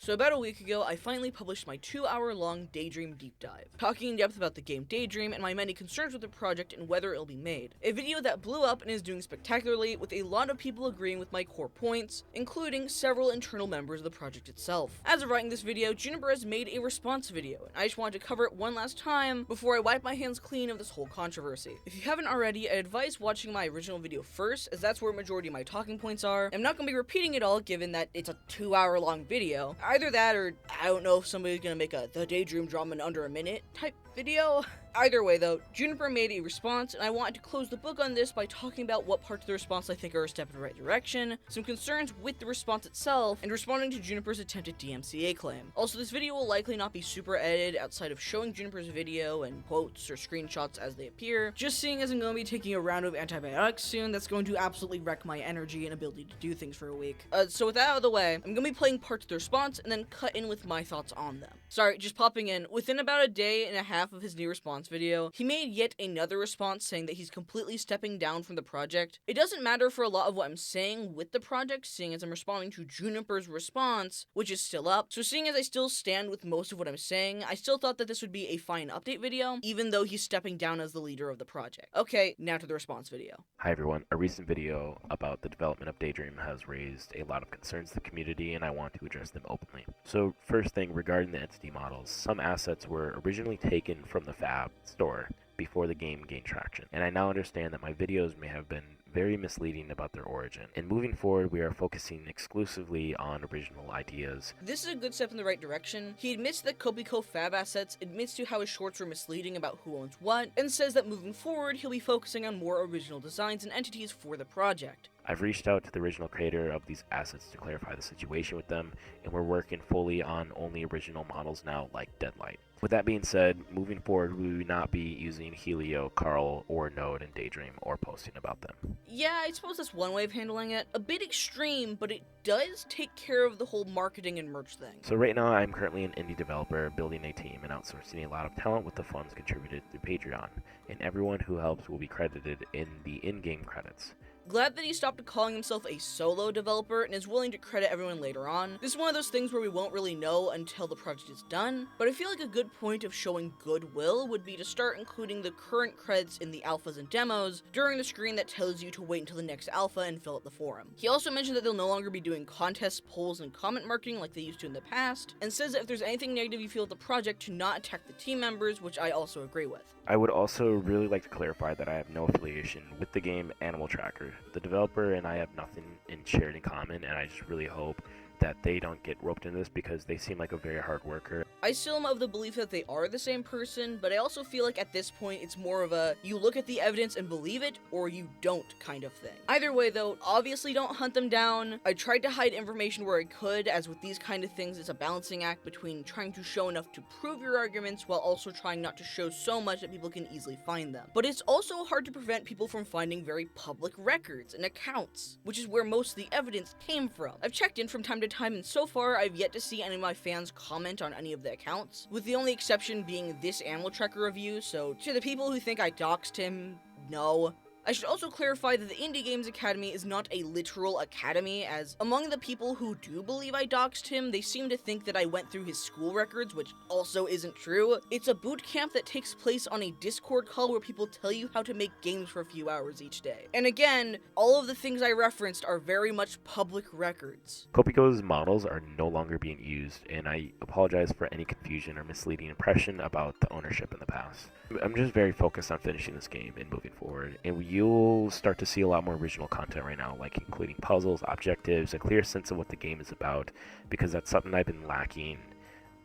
So about a week ago, I finally published my 2-hour-long Daydream deep dive, talking in depth about the game Daydream and my many concerns with the project and whether it'll be made. A video that blew up and is doing spectacularly, with a lot of people agreeing with my core points, including several internal members of the project itself. As of writing this video, Juniper has made a response video, and I just wanted to cover it one last time before I wipe my hands clean of this whole controversy. If you haven't already, I advise watching my original video first, as that's where a majority of my talking points are. I'm not going to be repeating it all, given that it's a 2-hour-long video. Either that, or I don't know if somebody's gonna make the Daydream drama in under a minute type video. Either way though, Juniper made a response, and I wanted to close the book on this by talking about what parts of the response I think are a step in the right direction, some concerns with the response itself, and responding to Juniper's attempted DMCA claim. Also, this video will likely not be super edited outside of showing Juniper's video and quotes or screenshots as they appear, just seeing as I'm going to be taking a round of antibiotics soon that's going to absolutely wreck my energy and ability to do things for a week. So with that out of the way, I'm going to be playing parts of the response and then cut in with my thoughts on them. Sorry, just popping in, within about a day and a half of his new response video, he made yet another response saying that he's completely stepping down from the project. It doesn't matter for a lot of what I'm saying with the project, seeing as I'm responding to Juniper's response, which is still up. So seeing as I still stand with most of what I'm saying, I still thought that this would be a fine update video, even though he's stepping down as the leader of the project. Okay, now to the response video. Hi everyone, a recent video about the development of Daydream has raised a lot of concerns to the community, and I want to address them openly. So first thing, regarding the entity models, some assets were originally taken from the Fab store before the game gained traction, and I now understand that my videos may have been very misleading about their origin. And moving forward, we are focusing exclusively on original ideas. This is a good step in the right direction. He admits that CutCafe Fab assets, admits to how his shorts were misleading about who owns what, and says that moving forward, he'll be focusing on more original designs and entities for the project. I've reached out to the original creator of these assets to clarify the situation with them, and we're working fully on only original models now, like Deadlight. With that being said, moving forward, we will not be using Helio, Carl, or Node in Daydream or posting about them. Yeah, I suppose that's one way of handling it. A bit extreme, but it does take care of the whole marketing and merch thing. So right now, I'm currently an indie developer building a team and outsourcing a lot of talent with the funds contributed through Patreon, and everyone who helps will be credited in the in-game credits. Glad that he stopped calling himself a solo developer and is willing to credit everyone later on. This is one of those things where we won't really know until the project is done, but I feel like a good point of showing goodwill would be to start including the current credits in the alphas and demos during the screen that tells you to wait until the next alpha and fill out the forum. He also mentioned that they'll no longer be doing contests, polls, and comment marketing like they used to in the past, and says that if there's anything negative you feel with the project, to not attack the team members, which I also agree with. I would also really like to clarify that I have no affiliation with the game Animal Tracker. The developer and I have nothing shared in common, and I just really hope that they don't get roped into this because they seem like a very hard worker. I still am of the belief that they are the same person, but I also feel like at this point it's more of a you look at the evidence and believe it, or you don't kind of thing. Either way though, obviously don't hunt them down. I tried to hide information where I could, as with these kind of things it's a balancing act between trying to show enough to prove your arguments while also trying not to show so much that people can easily find them. But it's also hard to prevent people from finding very public records and accounts, which is where most of the evidence came from. I've checked in from time to time, and so far I've yet to see any of my fans comment on any of the accounts, with the only exception being this Animal Tracker review, so to the people who think I doxed him, no. I should also clarify that the Indie Games Academy is not a literal academy, as among the people who do believe I doxed him, they seem to think that I went through his school records, which also isn't true. It's a boot camp that takes place on a Discord call where people tell you how to make games for a few hours each day. And again, all of the things I referenced are very much public records. CutCafe's models are no longer being used, and I apologize for any confusion or misleading impression about the ownership in the past. I'm just very focused on finishing this game and moving forward, and you'll start to see a lot more original content right now, like including puzzles, objectives, a clear sense of what the game is about, because that's something I've been lacking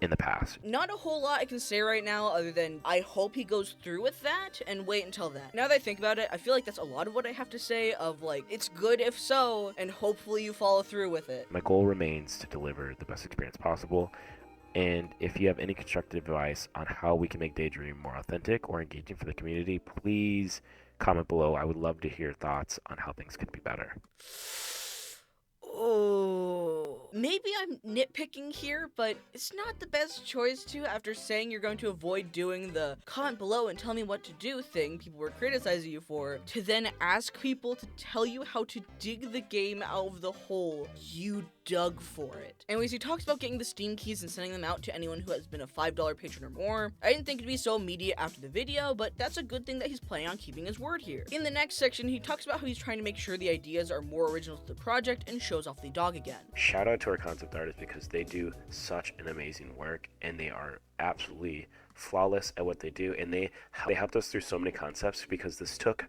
in the past. Not a whole lot I can say right now other than I hope he goes through with that and wait until then. Now that I think about it, I feel like that's a lot of what I have to say of like, it's good if so, and hopefully you follow through with it. My goal remains to deliver the best experience possible, and if you have any constructive advice on how we can make Daydream more authentic or engaging for the community, please comment below. I would love to hear thoughts on how things could be better. Oh, maybe I'm nitpicking here, but it's not the best choice to, after saying you're going to avoid doing the comment below and tell me what to do thing people were criticizing you for, to then ask people to tell you how to dig the game out of the hole. You dug for it. Anyways, he talks about getting the Steam keys and sending them out to anyone who has been a $5 patron or more. I didn't think it'd be so immediate after the video, but that's a good thing that he's planning on keeping his word here. In the next section, he talks about how he's trying to make sure the ideas are more original to the project and shows off the dog again. Shout out to our concept artists because they do such an amazing work and they are absolutely flawless at what they do, and they helped us through so many concepts because this took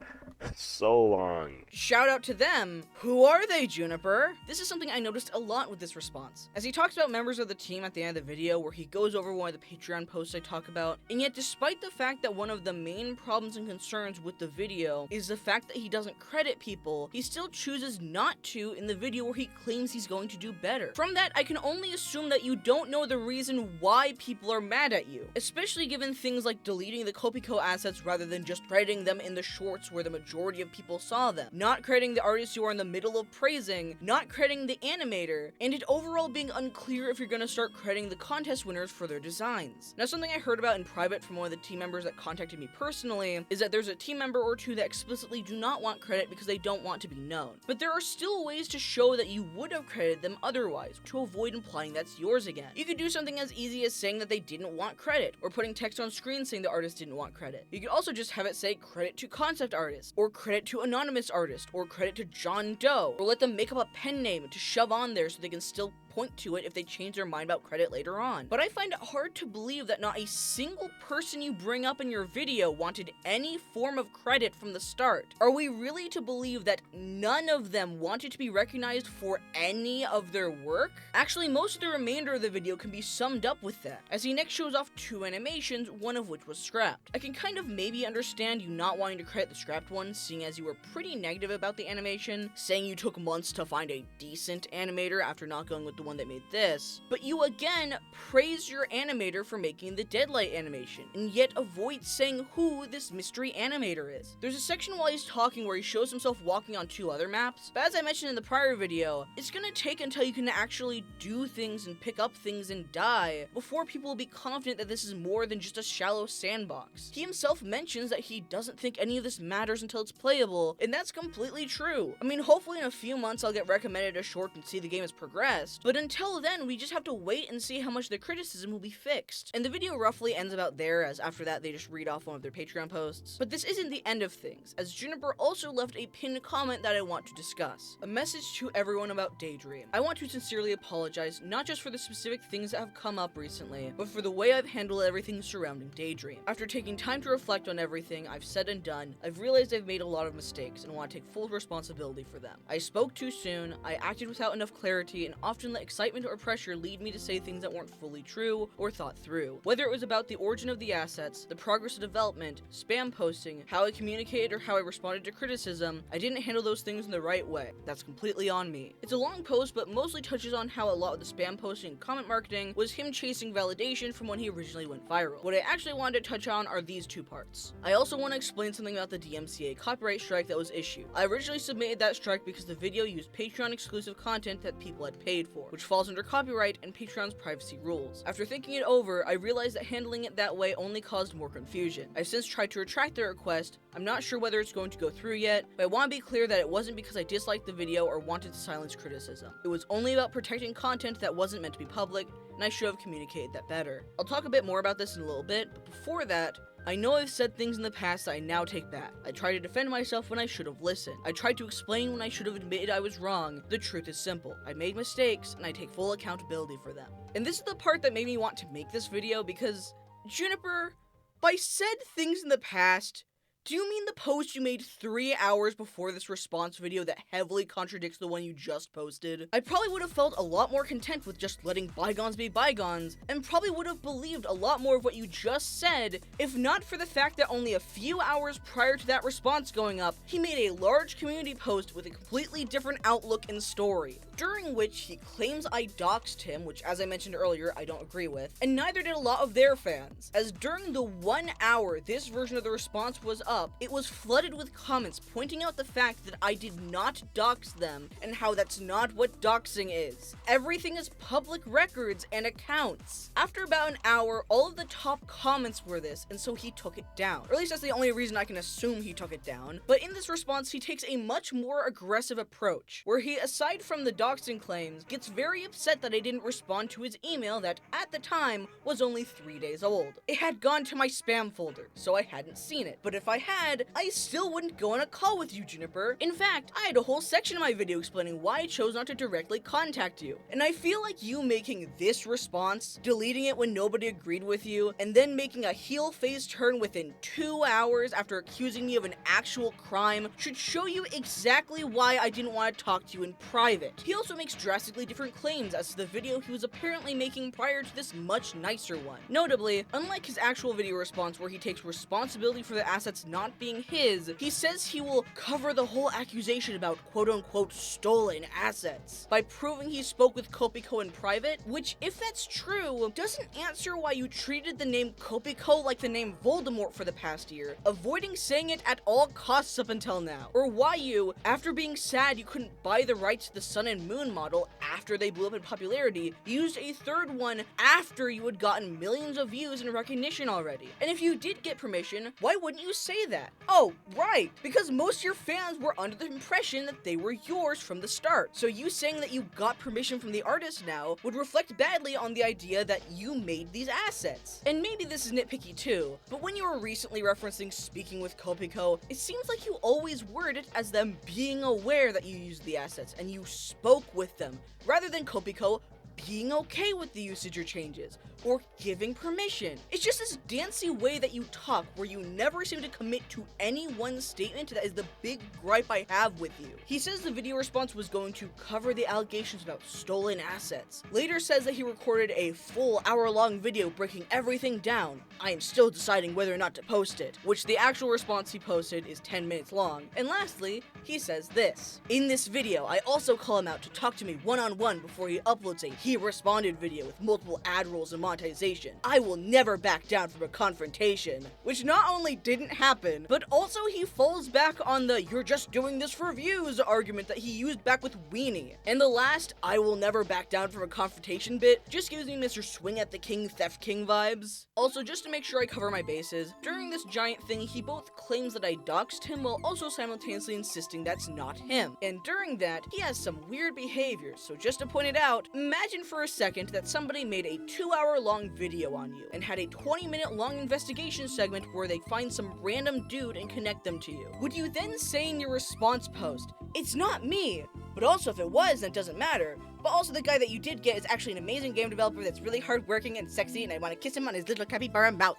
so long. Shout out to them. Who are they, Juniper? This is something I noticed a lot with this response, as he talks about members of the team at the end of the video, where he goes over one of the Patreon posts I talk about, and yet despite the fact that one of the main problems and concerns with the video is the fact that he doesn't credit people, he still chooses not to in the video where he claims he's going to do better. From that, I can only assume that you don't know the reason why people are mad at you, especially given things like deleting the Copico assets rather than just crediting them in the shorts where the majority of people saw them, not crediting the artists you are in the middle of praising, not crediting the animator, and it overall being unclear if you're gonna start crediting the contest winners for their designs. Now, something I heard about in private from one of the team members that contacted me personally is that there's a team member or two that explicitly do not want credit because they don't want to be known. But there are still ways to show that you would have credited them otherwise, to avoid implying that's yours again. You could do something as easy as saying that they didn't want credit, or putting text on screen saying the artist didn't want credit. You could also just have it say credit to concept artist, or credit to anonymous artist, or credit to John Doe, or let them make up a pen name to shove on there so they can still point to it if they change their mind about credit later on. But I find it hard to believe that not a single person you bring up in your video wanted any form of credit from the start. Are we really to believe that none of them wanted to be recognized for any of their work? Actually, most of the remainder of the video can be summed up with that, as he next shows off two animations, one of which was scrapped. I can kind of maybe understand you not wanting to credit the scrapped one, seeing as you were pretty negative about the animation, saying you took months to find a decent animator after not going with the one that made this, but you again praise your animator for making the Deadlight animation, and yet avoid saying who this mystery animator is. There's a section while he's talking where he shows himself walking on two other maps, but as I mentioned in the prior video, it's gonna take until you can actually do things and pick up things and die before people will be confident that this is more than just a shallow sandbox. He himself mentions that he doesn't think any of this matters until it's playable, and that's completely true. I mean, hopefully in a few months I'll get recommended a short and see the game has progressed, but until then, we just have to wait and see how much the criticism will be fixed. And the video roughly ends about there, as after that they just read off one of their Patreon posts. But this isn't the end of things, as Juniper also left a pinned comment that I want to discuss. A message to everyone about Daydream. I want to sincerely apologize, not just for the specific things that have come up recently, but for the way I've handled everything surrounding Daydream. After taking time to reflect on everything I've said and done, I've realized I've made a lot of mistakes and want to take full responsibility for them. I spoke too soon, I acted without enough clarity, and often let excitement or pressure lead me to say things that weren't fully true or thought through. Whether it was about the origin of the assets, the progress of development, spam posting, how I communicated, or how I responded to criticism, I didn't handle those things in the right way. That's completely on me. It's a long post, but mostly touches on how a lot of the spam posting and comment marketing was him chasing validation from when he originally went viral. What I actually wanted to touch on are these two parts. I also want to explain something about the DMCA copyright strike that was issued. I originally submitted that strike because the video used Patreon exclusive content that people had paid for, which falls under copyright and Patreon's privacy rules. After thinking it over, I realized that handling it that way only caused more confusion. I've since tried to retract the request. I'm not sure whether it's going to go through yet, but I want to be clear that it wasn't because I disliked the video or wanted to silence criticism. It was only about protecting content that wasn't meant to be public, and I should have communicated that better. I'll talk a bit more about this in a little bit, but before that, I know I've said things in the past that I now take back. I tried to defend myself when I should have listened. I tried to explain when I should have admitted I was wrong. The truth is simple. I made mistakes, and I take full accountability for them. And this is the part that made me want to make this video, because, Juniper, by said things in the past, do you mean the post you made 3 hours before this response video that heavily contradicts the one you just posted? I probably would have felt a lot more content with just letting bygones be bygones, and probably would have believed a lot more of what you just said, if not for the fact that only a few hours prior to that response going up, he made a large community post with a completely different outlook and story, during which he claims I doxed him, which as I mentioned earlier, I don't agree with, and neither did a lot of their fans, as during the 1 hour this version of the response was up, up, it was flooded with comments pointing out the fact that I did not dox them and how that's not what doxing is. Everything is public records and accounts. After about an hour, all of the top comments were this, and so he took it down. Or at least that's the only reason I can assume he took it down. But in this response, he takes a much more aggressive approach, where he, aside from the doxing claims, gets very upset that I didn't respond to his email that, at the time, was only 3 days old. It had gone to my spam folder, so I hadn't seen it. But if I had, I still wouldn't go on a call with you, Juniper. In fact, I had a whole section of my video explaining why I chose not to directly contact you. And I feel like you making this response, deleting it when nobody agreed with you, and then making a heel face turn within 2 hours after accusing me of an actual crime should show you exactly why I didn't want to talk to you in private. He also makes drastically different claims as to the video he was apparently making prior to this much nicer one. Notably, unlike his actual video response where he takes responsibility for the assets not being his, he says he will cover the whole accusation about quote-unquote stolen assets by proving he spoke with Kopiko in private, which, if that's true, doesn't answer why you treated the name Kopiko like the name Voldemort for the past year, avoiding saying it at all costs up until now, or why you, after being sad you couldn't buy the rights to the Sun and Moon model after they blew up in popularity, used a third one after you had gotten millions of views and recognition already. And if you did get permission, why wouldn't you say that? Oh, right, because most of your fans were under the impression that they were yours from the start. So you saying that you got permission from the artist now would reflect badly on the idea that you made these assets. And maybe this is nitpicky too, but when you were recently referencing speaking with Kopiko, it seems like you always word it as them being aware that you used the assets and you spoke with them, rather than Kopiko being okay with the usage or changes, or giving permission. It's just this dancey way that you talk where you never seem to commit to any one statement that is the big gripe I have with you. He says the video response was going to cover the allegations about stolen assets. Later says that he recorded a full hour-long video breaking everything down. I am still deciding whether or not to post it, which the actual response he posted is 10 minutes long. And lastly, he says this. In this video, I also call him out to talk to me one-on-one before he uploads a he responded video with multiple ad rolls and monetization. I will never back down from a confrontation. Which not only didn't happen, but also he falls back on the you're just doing this for views argument that he used back with Weenie. And the last I will never back down from a confrontation bit just gives me Mr. Swing at the King Theft King vibes. Also, just to make sure I cover my bases, during this giant thing he both claims that I doxed him while also simultaneously insisting that's not him. And during that, he has some weird behaviors, so just to point it out, imagine for a second that somebody made a 2-hour-long video on you and had a 20-minute long investigation segment where they find some random dude and connect them to you. Would you then say in your response post, "It's not me, but also if it was, then it doesn't matter, but also the guy that you did get is actually an amazing game developer that's really hardworking and sexy and I want to kiss him on his little capybara mouth."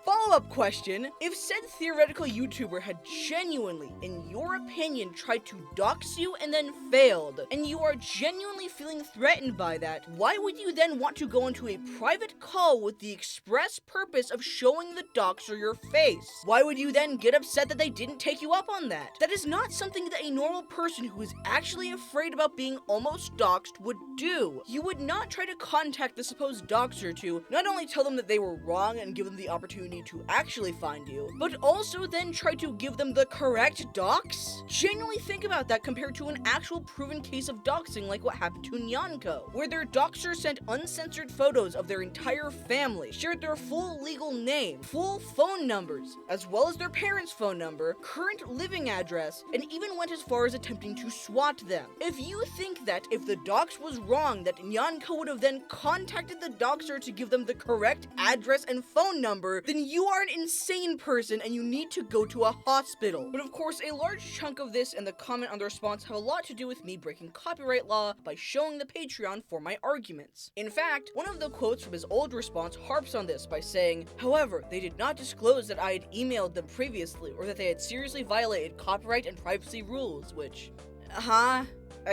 Follow-up question, if said theoretical YouTuber had genuinely, in your opinion, tried to dox you and then failed, and you are genuinely feeling threatened by that, why would you then want to go into a private call with the express purpose of showing the doxer your face? Why would you then get upset that they didn't take you up on that? That is not something that a normal person who is actually afraid about being almost doxed would do. You would not try to contact the supposed doxer to not only tell them that they were wrong and give them the opportunity to actually find you, but also then try to give them the correct dox? Genuinely think about that compared to an actual proven case of doxing like what happened to Nyanko, where their doxer sent uncensored photos of their entire family, shared their full legal name, full phone numbers, as well as their parents' phone number, current living address, and even went as far as attempting to swat them. If you think that if the dox was wrong, that Nyanko would have then contacted the doxer to give them the correct address and phone number, then you are an insane person and you need to go to a hospital. But of course, a large chunk of this and the comment on the response have a lot to do with me breaking copyright law by showing the Patreon for my arguments. In fact, one of the quotes from his old response harps on this by saying, however, they did not disclose that I had emailed them previously or that they had seriously violated copyright and privacy rules, which, I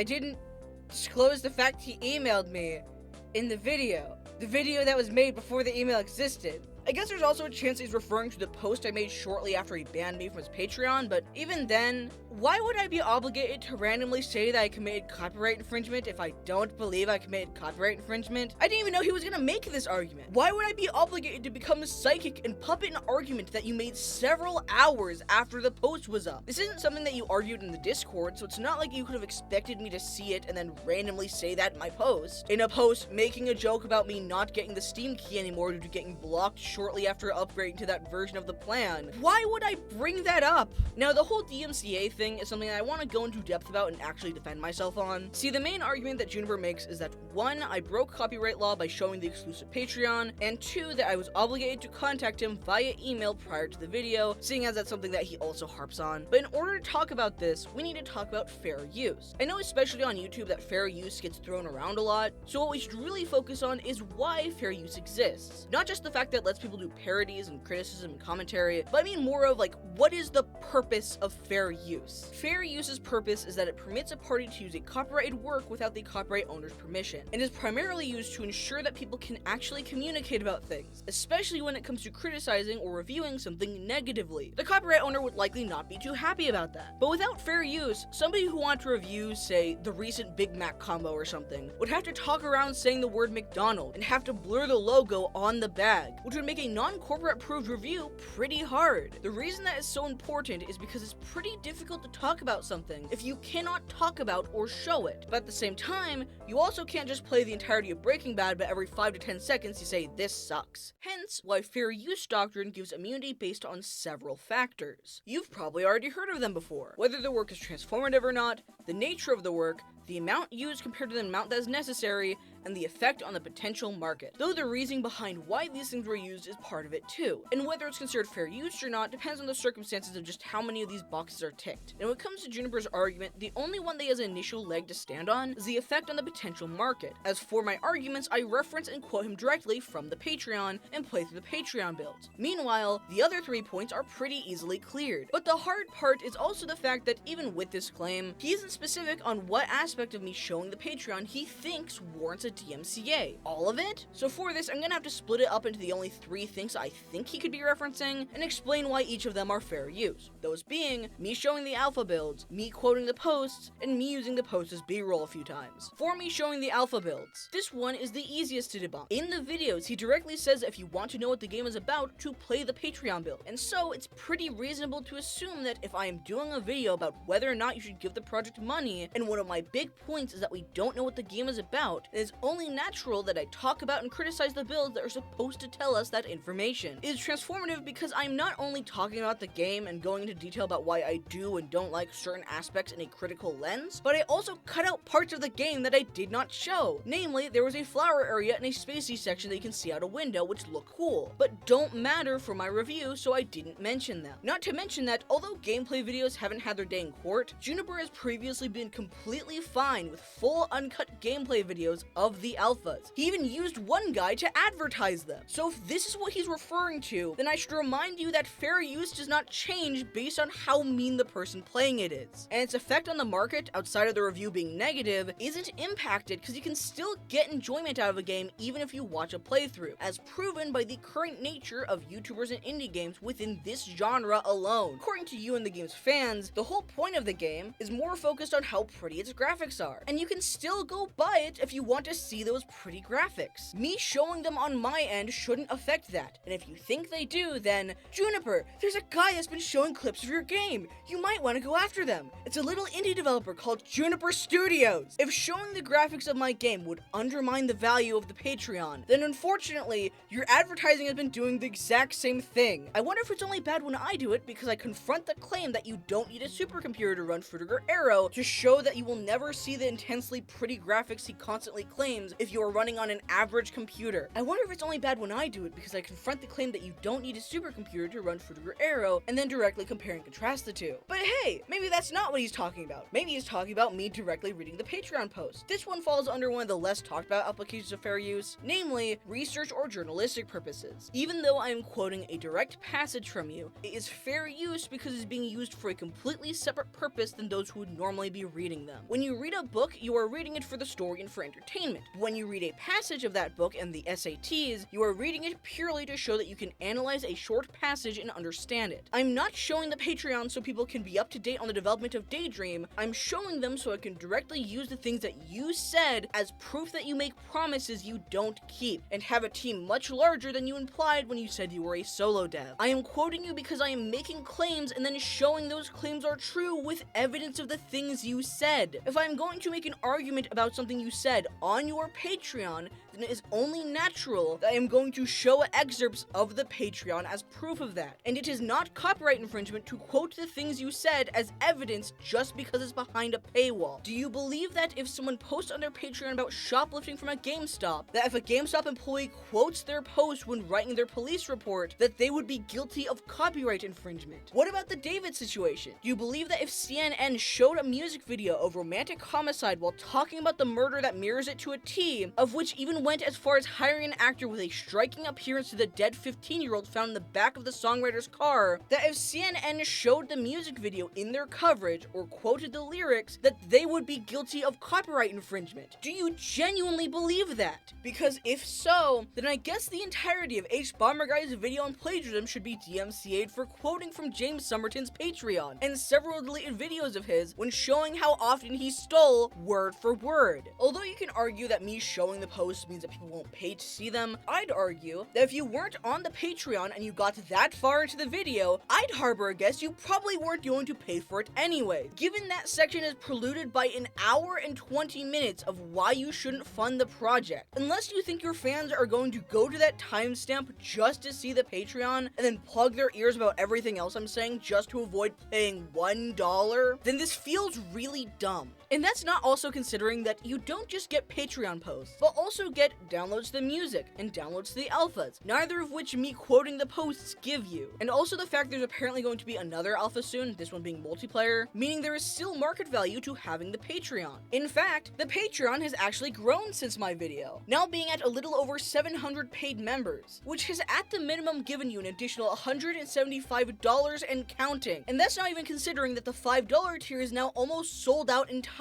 didn't disclose the fact he emailed me in the video that was made before the email existed. I guess there's also a chance he's referring to the post I made shortly after he banned me from his Patreon, but even then, why would I be obligated to randomly say that I committed copyright infringement if I don't believe I committed copyright infringement? I didn't even know he was gonna make this argument. Why would I be obligated to become psychic and puppet an argument that you made several hours after the post was up? This isn't something that you argued in the Discord, so it's not like you could have expected me to see it and then randomly say that in my post. In a post making a joke about me not getting the Steam key anymore due to getting blocked shortly after upgrading to that version of the plan. Why would I bring that up? Now, the whole DMCA thing is something I want to go into depth about and actually defend myself on. See, the main argument that Juniper makes is that 1, I broke copyright law by showing the exclusive Patreon, and 2, that I was obligated to contact him via email prior to the video, seeing as that's something that he also harps on. But in order to talk about this, we need to talk about fair use. I know especially on YouTube that fair use gets thrown around a lot, so what we should really focus on is why fair use exists. Not just the fact that it lets people do parodies and criticism and commentary, but I mean more of like, what is the purpose of fair use? Fair use's purpose is that it permits a party to use a copyrighted work without the copyright owner's permission, and is primarily used to ensure that people can actually communicate about things, especially when it comes to criticizing or reviewing something negatively. The copyright owner would likely not be too happy about that. But without fair use, somebody who wanted to review, say, the recent Big Mac combo or something, would have to talk around saying the word McDonald and have to blur the logo on the bag, which would make a non-corporate approved review pretty hard. The reason that is so important is because it's pretty difficult to talk about something if you cannot talk about or show it. But at the same time, you also can't just play the entirety of Breaking Bad, but every 5 to 10 seconds you say, this sucks. Hence, why fair use doctrine gives immunity based on several factors. You've probably already heard of them before. Whether the work is transformative or not, the nature of the work, the amount used compared to the amount that is necessary, and the effect on the potential market. Though the reasoning behind why these things were used is part of it too, and whether it's considered fair use or not depends on the circumstances of just how many of these boxes are ticked. And when it comes to Juniper's argument, the only one that has an initial leg to stand on is the effect on the potential market. As for my arguments, I reference and quote him directly from the Patreon and play through the Patreon builds. Meanwhile, the other 3 points are pretty easily cleared. But the hard part is also the fact that even with this claim, he isn't specific on what aspect of me showing the Patreon he thinks warrants a DMCA. All of it? So for this, I'm gonna have to split it up into the only 3 things I think he could be referencing, and explain why each of them are fair use. Those being, me showing the alpha builds, me quoting the posts, and me using the posts as B-roll a few times. For me showing the alpha builds, this one is the easiest to debunk. In the videos, he directly says that if you want to know what the game is about, to play the Patreon build. And so, it's pretty reasonable to assume that if I am doing a video about whether or not you should give the project money, and one of my big points is that we don't know what the game is about, it is only natural that I talk about and criticize the builds that are supposed to tell us that information. It is transformative because I'm not only talking about the game and going into detail about why I do and don't like certain aspects in a critical lens, but I also cut out parts of the game that I did not show. Namely, there was a flower area and a spacey section that you can see out a window which look cool, but don't matter for my review, so I didn't mention them. Not to mention that, although gameplay videos haven't had their day in court, Juniper has previously been completely fine with full uncut gameplay videos of the alphas. He even used one guy to advertise them. So if this is what he's referring to, then I should remind you that fair use does not change based on how mean the person playing it is. And its effect on the market, outside of the review being negative, isn't impacted because you can still get enjoyment out of a game even if you watch a playthrough, as proven by the current nature of YouTubers and indie games within this genre alone. According to you and the game's fans, the whole point of the game is more focused on how pretty its graphics are, and you can still go buy it if you want to see those pretty graphics. Me showing them on my end shouldn't affect that, and if you think they do, then Juniper, there's a guy that's been showing clips of your game. You might want to go after them. It's a little indie developer called Juniper Studios. If showing the graphics of my game would undermine the value of the Patreon, then unfortunately, your advertising has been doing the exact same thing. I wonder if it's only bad when I do it because I confront the claim that you don't need a supercomputer to run Fruitig or Arrow to show that you will never see the intensely pretty graphics he constantly claims if you are running on an average computer. I wonder if it's only bad when I do it because I confront the claim that you don't need a supercomputer to run Fruitig or Arrow and then directly compare and contrast the two. But hey, maybe that's not what he's talking about. Maybe he's talking about me directly reading the Patreon post. This one falls under one of the less talked about applications of fair use, namely research or journalistic purposes. Even though I am quoting a direct passage from you, it is fair use because it's being used for a completely separate purpose than those who would normally be reading them. When you read a book, you are reading it for the story and for entertainment. When you read a passage of that book and the SATs, you are reading it purely to show that you can analyze a short passage and understand it. I'm not showing the Patreon so people can be up to date on the development of Daydream. I'm showing them so I can directly use the things that you said as proof that you make promises you don't keep, and have a team much larger than you implied when you said you were a solo dev. I am quoting you because I am making claims and then showing those claims are true with evidence of the things you said. If I'm going to make an argument about something you said on your Patreon, then it is only natural that I am going to show excerpts of the Patreon as proof of that. And it is not copyright infringement to quote the things you said as evidence just because it's behind a paywall. Do you believe that if someone posts on their Patreon about shoplifting from a GameStop, that if a GameStop employee quotes their post when writing their police report, that they would be guilty of copyright infringement? What about the David situation? Do you believe that if CNN showed a music video of romantic homicide while talking about the murder that mirrors it to a T, of which even went as far as hiring an actor with a striking appearance to the dead 15-year-old found in the back of the songwriter's car, that if CNN showed the music video in their coverage or quoted the lyrics, that they would be guilty of copyright infringement? Do you genuinely believe that? Because if so, then I guess the entirety of H. Bomber Guy's video on plagiarism should be DMCA'd for quoting from James Somerton's Patreon, and several deleted videos of his when showing how often he stole word for word. Although you can argue that me showing the posts means that people won't pay to see them, I'd argue that if you weren't on the Patreon and you got that far into the video, I'd harbor a guess you probably weren't going to pay for it anyway, given that section is preluded by an hour and 20 minutes of why you shouldn't fund the project. Unless you think your fans are going to go to that timestamp just to see the Patreon and then plug their ears about everything else I'm saying just to avoid paying $1, then this feels really dumb. And that's not also considering that you don't just get Patreon posts, but also get downloads to the music and downloads to the alphas, neither of which me quoting the posts give you. And also the fact there's apparently going to be another alpha soon, this one being multiplayer, meaning there is still market value to having the Patreon. In fact, the Patreon has actually grown since my video, now being at a little over 700 paid members, which has at the minimum given you an additional $175 and counting. And that's not even considering that the $5 tier is now almost sold out entirely.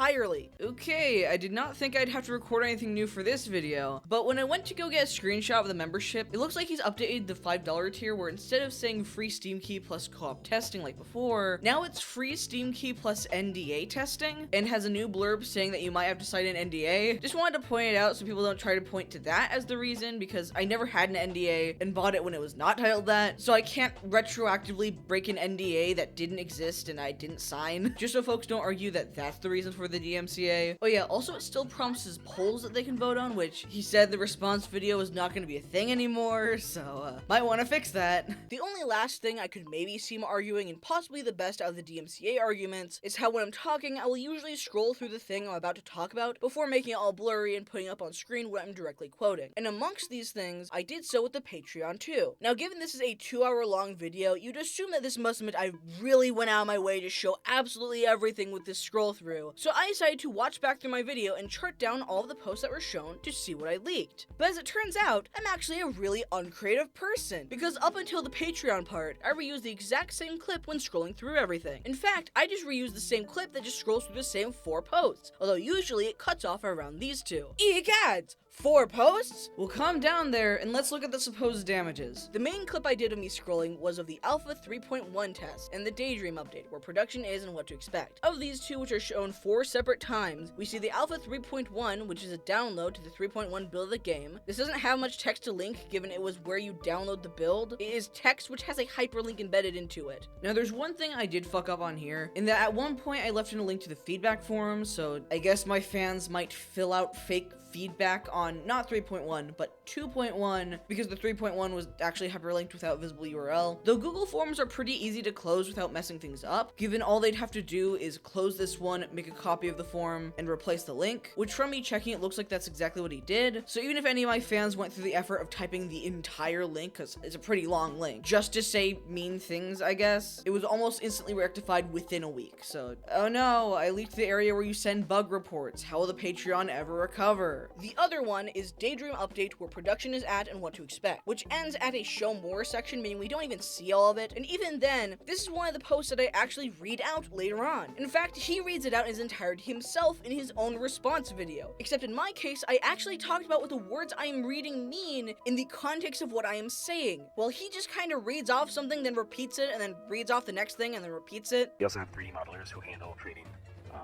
Okay, I did not think I'd have to record anything new for this video, but when I went to go get a screenshot of the membership, it looks like he's updated the $5 tier where instead of saying free Steam key plus co-op testing like before, now it's free Steam key plus NDA testing, and has a new blurb saying that you might have to sign an NDA. Just wanted to point it out so people don't try to point to that as the reason, because I never had an NDA and bought it when it was not titled that, so I can't retroactively break an NDA that didn't exist and I didn't sign, just so folks don't argue that that's the reason for the DMCA. Oh yeah, also it still promises polls that they can vote on, which he said the response video is not going to be a thing anymore, so might want to fix that. The only last thing I could maybe see him arguing, and possibly the best out of the DMCA arguments, is how when I'm talking I will usually scroll through the thing I'm about to talk about before making it all blurry and putting up on screen what I'm directly quoting. And amongst these things, I did so with the Patreon too. Now given this is a 2-hour long video, you'd assume that this must have meant I really went out of my way to show absolutely everything with this scroll through, so I decided to watch back through my video and chart down all of the posts that were shown to see what I leaked. But as it turns out, I'm actually a really uncreative person, because up until the Patreon part, I reused the exact same clip when scrolling through everything. In fact, I just reused the same clip that just scrolls through the same 4 posts, although usually it cuts off around these 2. Eek ads! 4 posts? Well, calm down there and let's look at the supposed damages. The main clip I did of me scrolling was of the Alpha 3.1 test and the Daydream update, where production is and what to expect. Of these 2, which are shown 4 separate times, we see the Alpha 3.1, which is a download to the 3.1 build of the game. This doesn't have much text to link, given it was where you download the build. It is text which has a hyperlink embedded into it. Now there's one thing I did fuck up on here, in that at one point I left in a link to the feedback forum, so I guess my fans might fill out fake feedback on not 3.1 but 2.1, because the 3.1 was actually hyperlinked without visible URL. Though Google Forms are pretty easy to close without messing things up, given all they'd have to do is close this one, make a copy of the form, and replace the link, which from me checking it looks like that's exactly what he did. So even if any of my fans went through the effort of typing the entire link, because it's a pretty long link, just to say mean things, I guess, it was almost instantly rectified within a week. So, oh no, I leaked the area where you send bug reports. How will the Patreon ever recover? Juniper. The other one is Daydream Update, where production is at and what to expect, which ends at a show more section, meaning we don't even see all of it, and even then, this is one of the posts that I actually read out later on. In fact, he reads it out in his entirety himself in his own response video, except in my case, I actually talked about what the words I am reading mean in the context of what I am saying, while he just kind of reads off something, then repeats it, and then reads off the next thing, and then repeats it. We also have 3D modelers who handle creating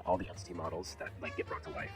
all the entity models that get brought to life,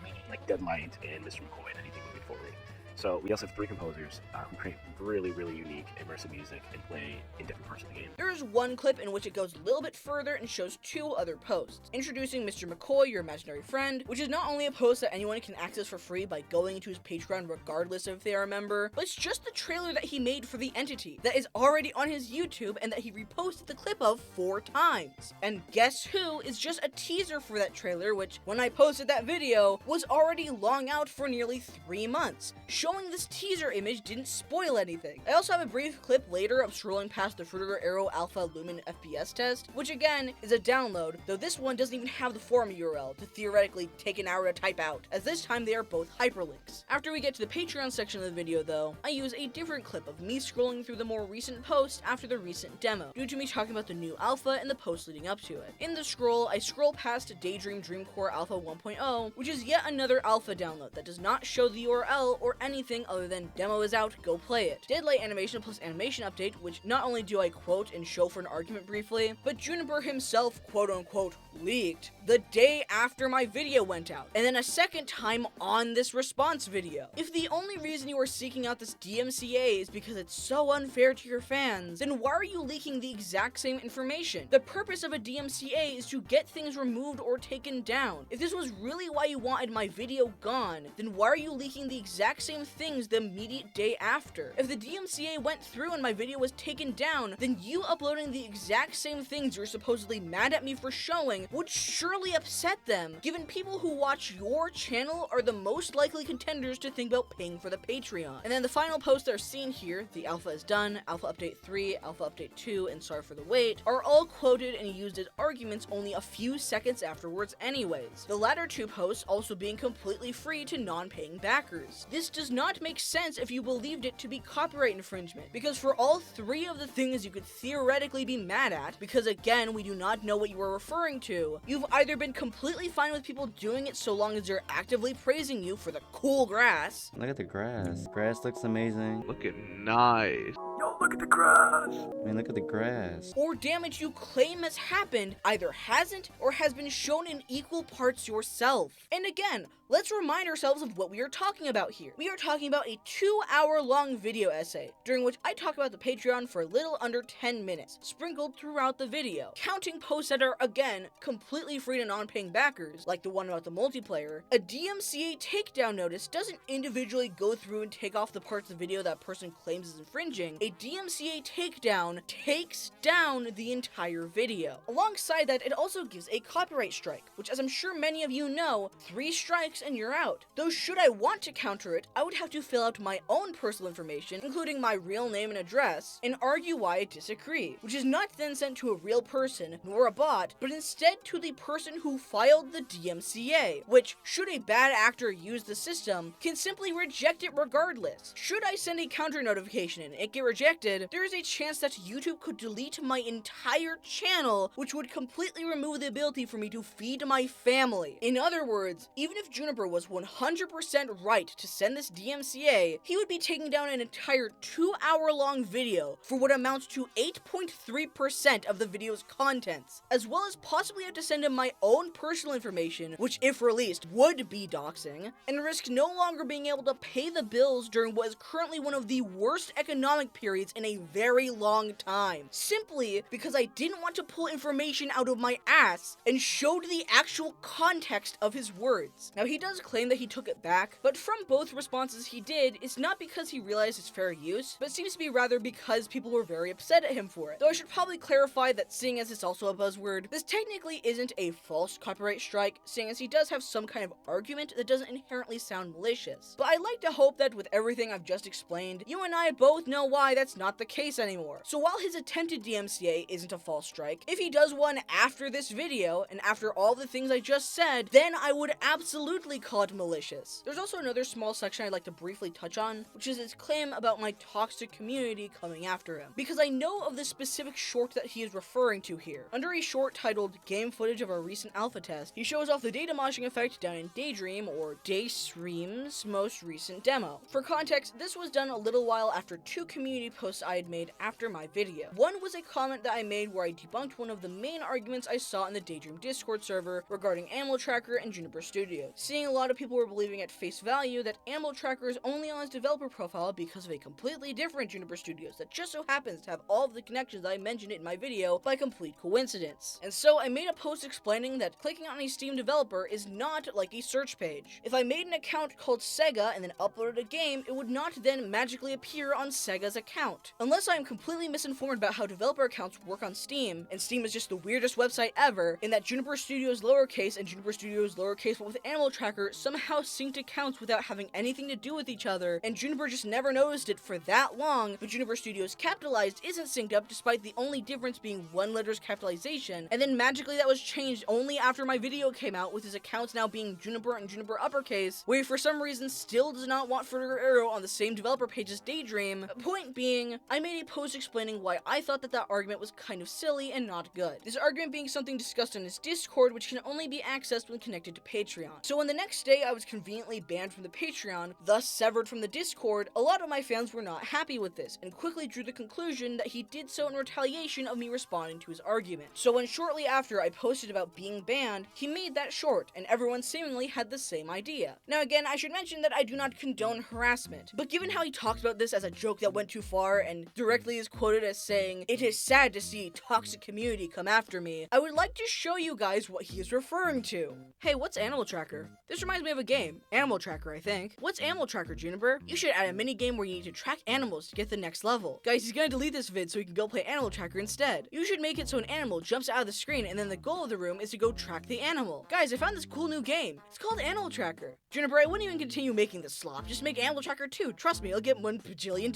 meaning Deadlight and Mr. McCoy and anything moving forward. So we also have 3 composers who create really, really unique immersive music and play in different parts of the game. There is one clip in which it goes a little bit further and shows 2 other posts. Introducing Mr. McCoy, your imaginary friend, which is not only a post that anyone can access for free by going to his Patreon regardless if they are a member, but it's just the trailer that he made for the entity that is already on his YouTube and that he reposted the clip of 4 times. And guess who is just a teaser for that trailer, which, when I posted that video, was already long out for nearly 3 months. Showing this teaser image didn't spoil anything. I also have a brief clip later of scrolling past the Fruitiger Arrow Alpha Lumen FPS test, which again is a download, though this one doesn't even have the forum URL to theoretically take an hour to type out, as this time they are both hyperlinks. After we get to the Patreon section of the video though, I use a different clip of me scrolling through the more recent posts after the recent demo, due to me talking about the new alpha and the posts leading up to it. In the scroll, I scroll past Daydream Dreamcore Alpha 1.0, which is yet another alpha download that does not show the URL or anything other than demo is out, go play it. Deadlight Animation plus Animation Update, which not only do I quote and show for an argument briefly, but Juniper himself quote-unquote leaked the day after my video went out, and then a second time on this response video. If the only reason you are seeking out this DMCA is because it's so unfair to your fans, then why are you leaking the exact same information? The purpose of a DMCA is to get things removed or taken down. If this was really why you wanted my video gone, then why are you leaking the exact same things the immediate day after? If the DMCA went through and my video was taken down, then you uploading the exact same things you're supposedly mad at me for showing would surely upset them, given people who watch your channel are the most likely contenders to think about paying for the Patreon. And then the final posts that are seen here, the alpha is done, alpha update 3, alpha update 2, and sorry for the wait, are all quoted and used as arguments only a few seconds afterwards anyways. The latter 2 posts also being completely free to non-paying backers. This does not make sense if you believed it to be copyright infringement, because for all 3 of the things you could theoretically be mad at, because again, we do not know what you are referring to, you've either been completely fine with people doing it so long as they're actively praising you for the cool grass. Look at the grass. Grass looks amazing. Looking nice. Yo, look at the grass. I mean, look at the grass. Or damage you claim has happened either hasn't or has been shown in equal parts yourself. And again, let's remind ourselves of what we are talking about here. We are talking about a 2-hour-long video essay, during which I talk about the Patreon for a little under 10 minutes, sprinkled throughout the video. Counting posts that are, again, completely free to non-paying backers, like the one about the multiplayer, a DMCA takedown notice doesn't individually go through and take off the parts of the video that person claims is infringing. A DMCA takedown takes down the entire video. Alongside that, it also gives a copyright strike, which, as I'm sure many of you know, 3 strikes and you're out. Though should I want to counter it, I would have to fill out my own personal information, including my real name and address, and argue why I disagree, which is not then sent to a real person, nor a bot, but instead to the person who filed the DMCA, which, should a bad actor use the system, can simply reject it regardless. Should I send a counter notification and it get rejected, there is a chance that YouTube could delete my entire channel, which would completely remove the ability for me to feed my family. In other words, even if Juniper was 100% right to send this DMCA, he would be taking down an entire 2-hour-long video for what amounts to 8.3% of the video's contents, as well as possibly have to send him my own personal information, which if released would be doxing, and risk no longer being able to pay the bills during what is currently one of the worst economic periods in a very long time, simply because I didn't want to pull information out of my ass and showed the actual context of his words. Now, he does claim that he took it back, but from both responses he did, it's not because he realized its fair use, but seems to be rather because people were very upset at him for it. Though I should probably clarify that seeing as it's also a buzzword, this technically isn't a false copyright strike, seeing as he does have some kind of argument that doesn't inherently sound malicious. But I'd like to hope that with everything I've just explained, you and I both know why that's not the case anymore. So while his attempted DMCA isn't a false strike, if he does one after this video, and after all the things I just said, then I would absolutely quickly call it malicious. There's also another small section I'd like to briefly touch on, which is his claim about my toxic community coming after him, because I know of the specific short that he is referring to here. Under a short titled Game Footage of our Recent Alpha Test, he shows off the data moshing effect down in Daydream, or Daystream's most recent demo. For context, this was done a little while after two community posts I had made after my video. One was a comment that I made where I debunked one of the main arguments I saw in the Daydream Discord server regarding Animal Tracker and Juniper Studios, seeing a lot of people were believing at face value that Animal Tracker is only on his developer profile because of a completely different Juniper Studios that just so happens to have all of the connections I mentioned in my video by complete coincidence. And so I made a post explaining that clicking on a Steam developer is not like a search page. If I made an account called Sega and then uploaded a game, it would not then magically appear on Sega's account. Unless I am completely misinformed about how developer accounts work on Steam, and Steam is just the weirdest website ever, in that Juniper Studios lowercase and Juniper Studios lowercase but with Animal Tracker somehow synced accounts without having anything to do with each other, and Juniper just never noticed it for that long, but Juniper Studios capitalized isn't synced up despite the only difference being one letter's capitalization, and then magically that was changed only after my video came out with his accounts now being Juniper and Juniper uppercase, where he for some reason still does not want further arrow on the same developer page as Daydream. Point being, I made a post explaining why I thought that argument was kind of silly and not good. This argument being something discussed in his Discord, which can only be accessed when connected to Patreon. So when the next day I was conveniently banned from the Patreon, thus severed from the Discord, a lot of my fans were not happy with this, and quickly drew the conclusion that he did so in retaliation of me responding to his argument. So when shortly after I posted about being banned, he made that short, and everyone seemingly had the same idea. Now again, I should mention that I do not condone harassment, but given how he talked about this as a joke that went too far, and directly is quoted as saying, "It is sad to see toxic community come after me," I would like to show you guys what he is referring to. Hey, what's Animal Tracker? This reminds me of a game. Animal Tracker, I think. What's Animal Tracker, Juniper? You should add a mini game where you need to track animals to get the next level. Guys, he's gonna delete this vid so he can go play Animal Tracker instead. You should make it so an animal jumps out of the screen and then the goal of the room is to go track the animal. Guys, I found this cool new game. It's called Animal Tracker. Juniper, I wouldn't even continue making this slop. Just make Animal Tracker 2. Trust me, you'll get $1 bajillion.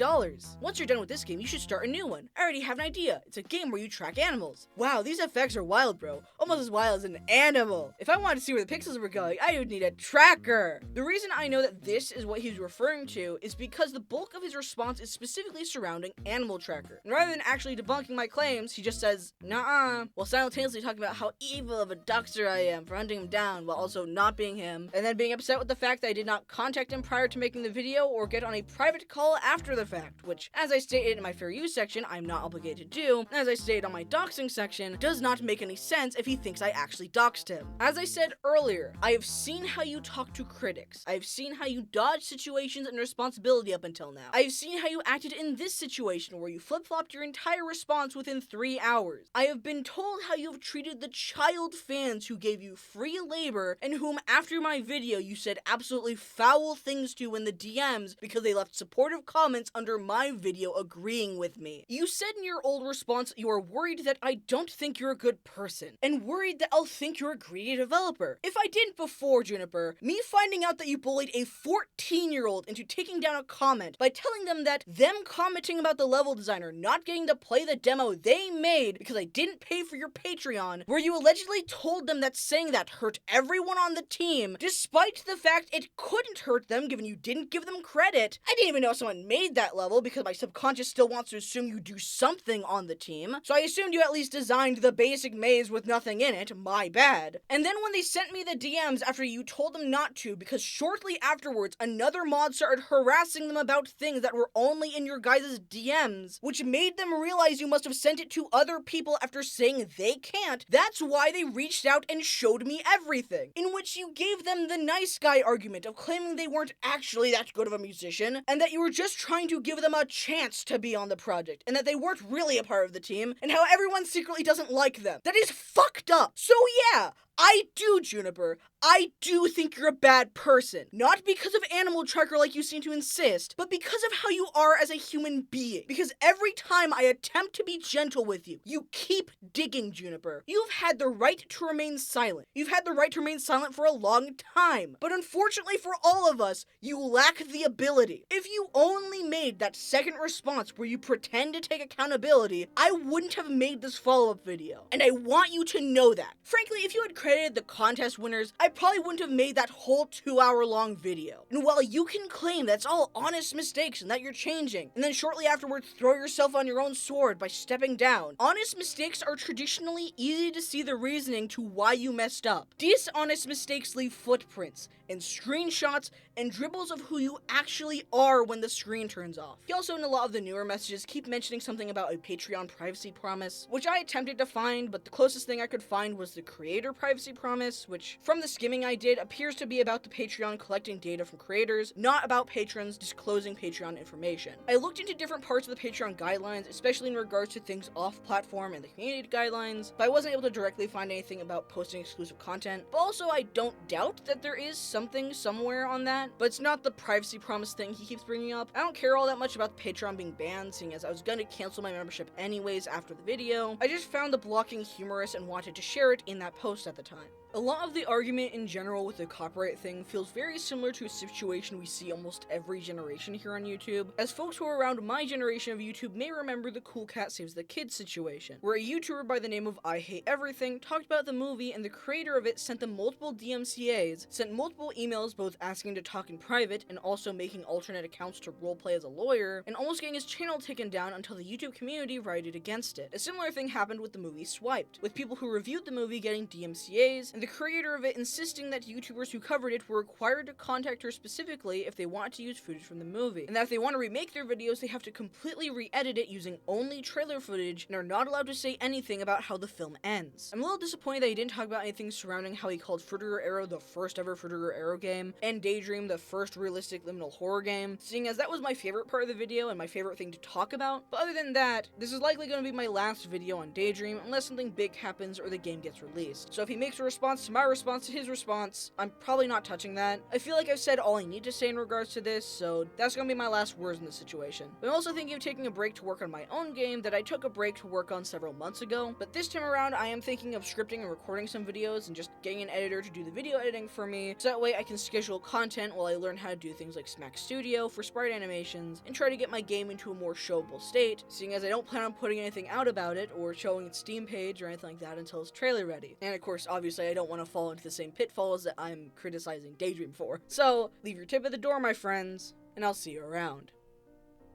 Once you're done with this game, you should start a new one. I already have an idea. It's a game where you track animals. Wow, these effects are wild, bro. Almost as wild as an animal. If I wanted to see where the pixels were going, I would need a tracker. The reason I know that this is what he's referring to is because the bulk of his response is specifically surrounding Animal Tracker. And rather than actually debunking my claims, he just says, "Nuh-uh," while simultaneously talking about how evil of a doxer I am for hunting him down while also not being him, and then being upset with the fact that I did not contact him prior to making the video or get on a private call after the fact, which, as I stated in my fair use section, I'm not obligated to do, and as I stated on my doxing section, does not make any sense if he thinks I actually doxed him. As I said earlier, I have seen how you talk to critics. I have seen how you dodge situations and responsibility up until now. I have seen how you acted in this situation where you flip-flopped your entire response within 3 hours. I have been told how you have treated the child fans who gave you free labor and whom after my video you said absolutely foul things to in the DMs because they left supportive comments under my video agreeing with me. You said in your old response you are worried that I don't think you're a good person, and worried that I'll think you're a greedy developer. If I didn't before, Juniper, me finding out that you bullied a 14-year-old into taking down a comment by telling them that them commenting about the level designer not getting to play the demo they made because I didn't pay for your Patreon, where you allegedly told them that saying that hurt everyone on the team, despite the fact it couldn't hurt them given you didn't give them credit. I didn't even know someone made that level because my subconscious still wants to assume you do something on the team, so I assumed you at least designed the basic maze with nothing in it, my bad. And then when they sent me the DMs after you told them not to because shortly afterwards another mod started harassing them about things that were only in your guys' DMs, which made them realize you must have sent it to other people after saying they can't, that's why they reached out and showed me everything, in which you gave them the nice guy argument of claiming they weren't actually that good of a musician, and that you were just trying to give them a chance to be on the project, and that they weren't really a part of the team, and how everyone secretly doesn't like them. That is fucked up. So yeah, I do, Juniper. I do think you're a bad person. Not because of Animal Tracker like you seem to insist, but because of how you are as a human being. Because every time I attempt to be gentle with you, you keep digging, Juniper. You've had the right to remain silent. You've had the right to remain silent for a long time. But unfortunately for all of us, you lack the ability. If you only made that second response where you pretend to take accountability, I wouldn't have made this follow-up video. And I want you to know that. Frankly, if you had credited the contest winners, I probably wouldn't have made that whole 2-hour long video. And while you can claim that's all honest mistakes and that you're changing, and then shortly afterwards throw yourself on your own sword by stepping down, honest mistakes are traditionally easy to see the reasoning to why you messed up. Dishonest mistakes leave footprints and screenshots and dribbles of who you actually are when the screen turns off. He also, in a lot of the newer messages, keep mentioning something about a Patreon privacy promise, which I attempted to find, but the closest thing I could find was the creator privacy promise, which, from the skimming I did, appears to be about the Patreon collecting data from creators, not about patrons disclosing Patreon information. I looked into different parts of the Patreon guidelines, especially in regards to things off-platform and the community guidelines, but I wasn't able to directly find anything about posting exclusive content. But also, I don't doubt that there is something somewhere on that, but it's not the privacy promise thing he keeps bringing up. I don't care all that much about the Patreon being banned, seeing as I was gonna cancel my membership anyways after the video. I just found the blocking humorous and wanted to share it in that post at the time. A lot of the argument in general with the copyright thing feels very similar to a situation we see almost every generation here on YouTube, as folks who are around my generation of YouTube may remember the Cool Cat Saves the Kids situation, where a YouTuber by the name of I Hate Everything talked about the movie and the creator of it sent them multiple DMCAs, sent multiple emails both asking to talk in private and also making alternate accounts to roleplay as a lawyer, and almost getting his channel taken down until the YouTube community rioted against it. A similar thing happened with the movie Swiped, with people who reviewed the movie getting DMCAs, and the creator of it insisting that YouTubers who covered it were required to contact her specifically if they wanted to use footage from the movie, and that if they want to remake their videos, they have to completely re-edit it using only trailer footage and are not allowed to say anything about how the film ends. I'm a little disappointed that he didn't talk about anything surrounding how he called Fruitiger Arrow the first ever Fruitiger Arrow game, and Daydream the first realistic liminal horror game, seeing as that was my favorite part of the video and my favorite thing to talk about. But other than that, this is likely going to be my last video on Daydream unless something big happens or the game gets released. So if he makes a response to my response to his response, I'm probably not touching that. I feel like I've said all I need to say in regards to this, so that's gonna be my last words in this situation. I'm also thinking of taking a break to work on my own game that I took a break to work on several months ago, but this time around I am thinking of scripting and recording some videos and just getting an editor to do the video editing for me, so that way I can schedule content while I learn how to do things like Smack Studio for sprite animations and try to get my game into a more showable state, seeing as I don't plan on putting anything out about it or showing its Steam page or anything like that until it's trailer ready. And of course, obviously I don't want to fall into the same pitfalls that I'm criticizing Daydream for. So, leave your tip at the door, my friends, and I'll see you around.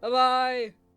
Bye-bye!